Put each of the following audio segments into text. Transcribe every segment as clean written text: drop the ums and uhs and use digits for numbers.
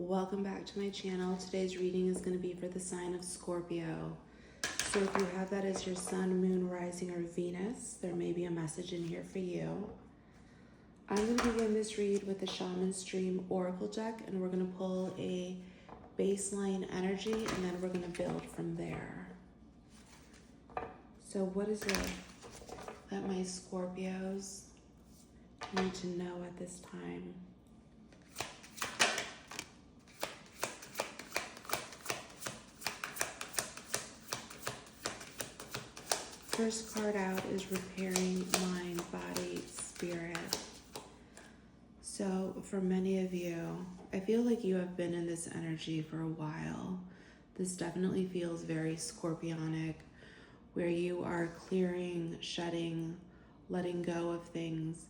Welcome back to my channel. Today's reading is going to be for the sign of Scorpio. So if you have that as your sun, moon, rising, or Venus, there may be a message in here for you. I'm going to begin this read with the Shaman's Dream Oracle deck, and we're going to pull a baseline energy, and then we're going to build from there. So what is it that my Scorpios need to know at this time? First card out is repairing mind, body, spirit. So for many of you, I feel like you have been in this energy for a while. This definitely feels very scorpionic, where you are clearing, shedding, letting go of things,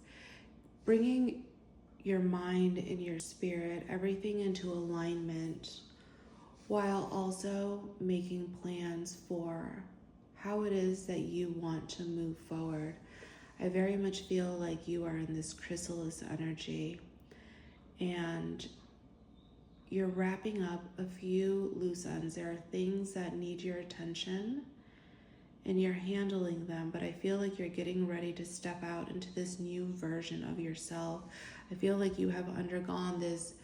bringing your mind and your spirit, everything into alignment, while also making plans for how it is that you want to move forward. I very much feel like you are in this Chrysalis energy, and you're wrapping up a few loose ends. There are things that need your attention, and you're handling them, but I feel like you're getting ready to step out into this new version of yourself. I feel like you have undergone this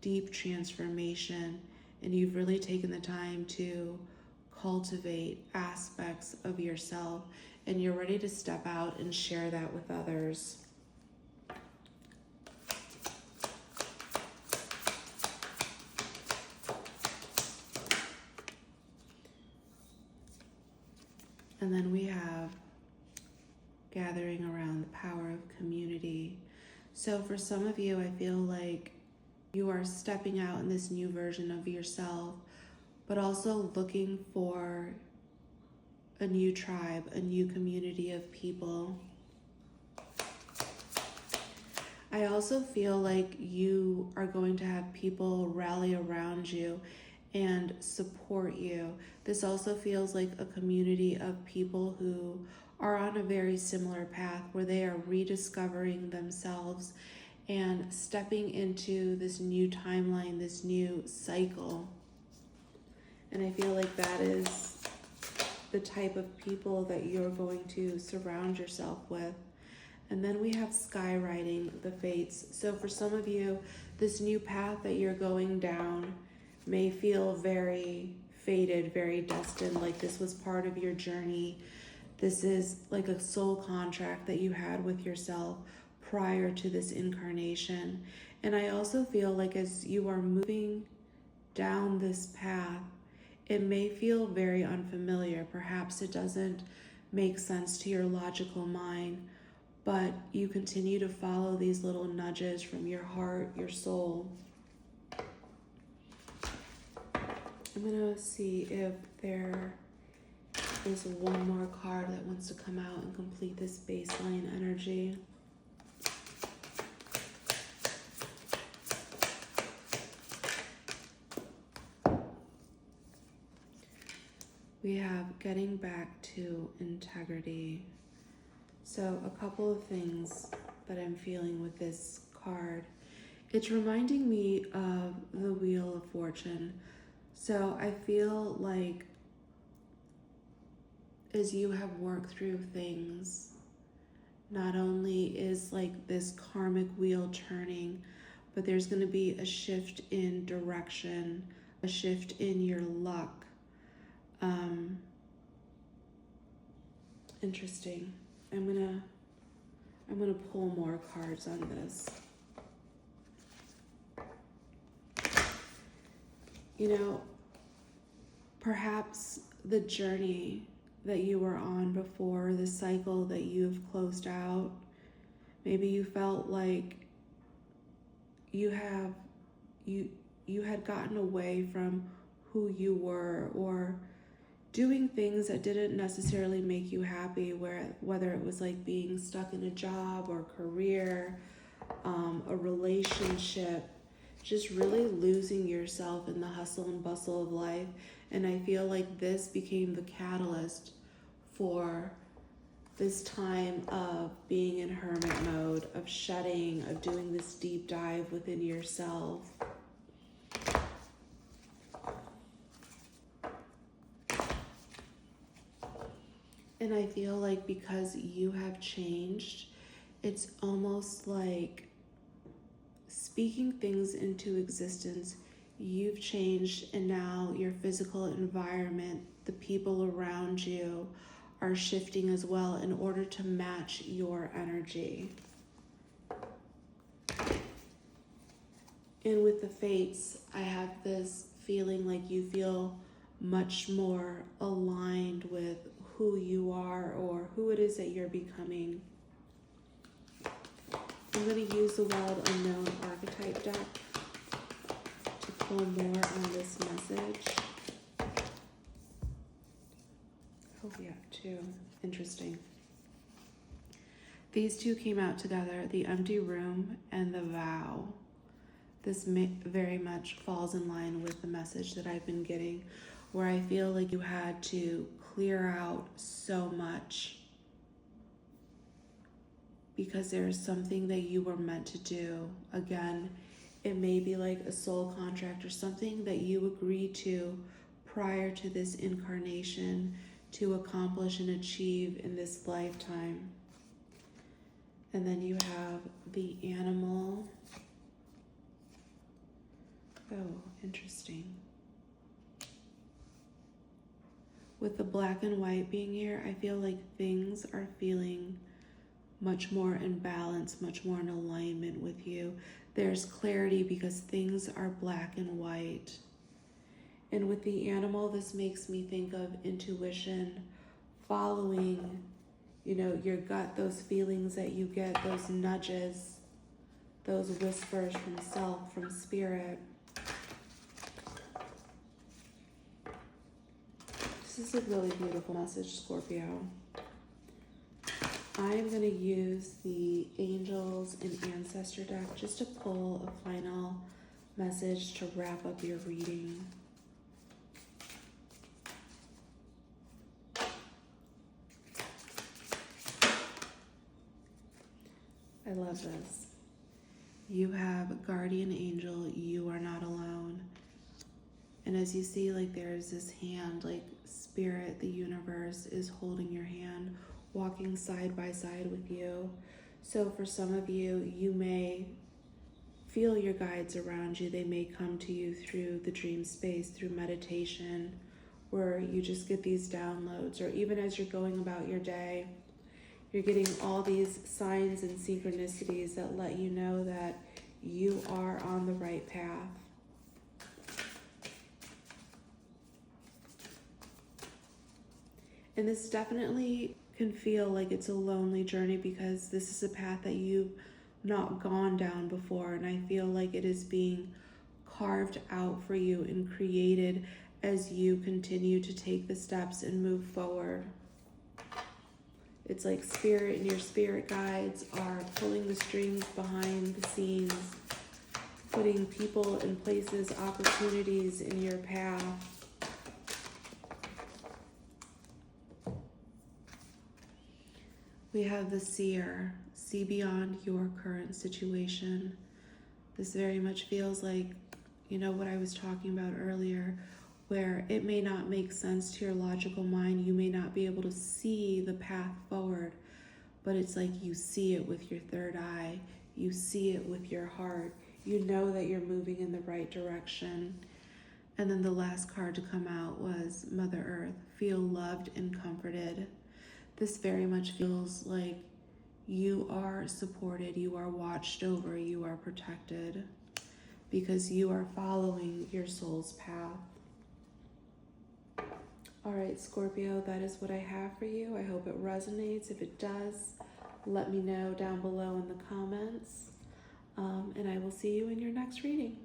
deep transformation, and you've really taken the time to cultivate aspects of yourself, and you're ready to step out and share that with others. And then we have gathering around the power of community. So for some of you, I feel like you are stepping out in this new version of yourself, but also looking for a new tribe, a new community of people. I also feel like you are going to have people rally around you and support you. This also feels like a community of people who are on a very similar path, where they are rediscovering themselves and stepping into this new timeline, this new cycle. And I feel like that is the type of people that you're going to surround yourself with. And then we have skywriting the fates. So for some of you, this new path that you're going down may feel very fated, very destined, like this was part of your journey. This is like a soul contract that you had with yourself prior to this incarnation. And I also feel like as you are moving down this path, it may feel very unfamiliar. Perhaps it doesn't make sense to your logical mind, but you continue to follow these little nudges from your heart, your soul. I'm gonna see if there is one more card that wants to come out and complete this baseline energy. We have getting back to integrity. So a couple of things that I'm feeling with this card. It's reminding me of the Wheel of Fortune. So I feel like as you have worked through things, not only is like this karmic wheel turning, but there's going to be a shift in direction, a shift in your luck. Interesting. I'm gonna pull more cards on this. You know, perhaps the journey that you were on before, the cycle that you've closed out, maybe you felt like you had gotten away from who you were, or doing things that didn't necessarily make you happy, whether it was like being stuck in a job or career, a relationship, just really losing yourself in the hustle and bustle of life. And I feel like this became the catalyst for this time of being in hermit mode, of shedding, of doing this deep dive within yourself. And I feel like because you have changed, it's almost like speaking things into existence. You've changed, and now your physical environment, the people around you, are shifting as well in order to match your energy. And with the fates, I have this feeling like you feel much more aligned with who you are or who it is that you're becoming. I'm going to use the Wild Unknown Archetype deck to pull more on this message. Oh, we have two. Interesting. These two came out together, the Empty Room and the Vow. This very much falls in line with the message that I've been getting, where I feel like you had to clear out so much because there's something that you were meant to do. Again, it may be like a soul contract or something that you agreed to prior to this incarnation to accomplish and achieve in this lifetime. And then you have the Animal. Oh, interesting. With the Black and White being here, I feel like things are feeling much more in balance, much more in alignment with you. There's clarity because things are black and white. And with the Animal, this makes me think of intuition, following, your gut, those feelings that you get, those nudges, those whispers from self, from spirit. This is a really beautiful message, Scorpio. I am going to use the Angels and Ancestor deck just to pull a final message to wrap up your reading. I love this. You have Guardian Angel, you are not alone. And as you see, like there's this hand, like Spirit, the universe is holding your hand, walking side by side with you. So for some of you, you may feel your guides around you. They may come to you through the dream space, through meditation, where you just get these downloads, or even as you're going about your day, you're getting all these signs and synchronicities that let you know that you are on the right path. And this definitely can feel like it's a lonely journey because this is a path that you've not gone down before. And I feel like it is being carved out for you and created as you continue to take the steps and move forward. It's like Spirit and your spirit guides are pulling the strings behind the scenes, putting people in places, opportunities in your path. We have the Seer, see beyond your current situation. This very much feels like, what I was talking about earlier, where it may not make sense to your logical mind. You may not be able to see the path forward, but it's like you see it with your third eye. You see it with your heart. You know that you're moving in the right direction. And then the last card to come out was Mother Earth, feel loved and comforted. This very much feels like you are supported, you are watched over, you are protected, because you are following your soul's path. All right, Scorpio, that is what I have for you. I hope it resonates. If it does, let me know down below in the comments. And I will see you in your next reading.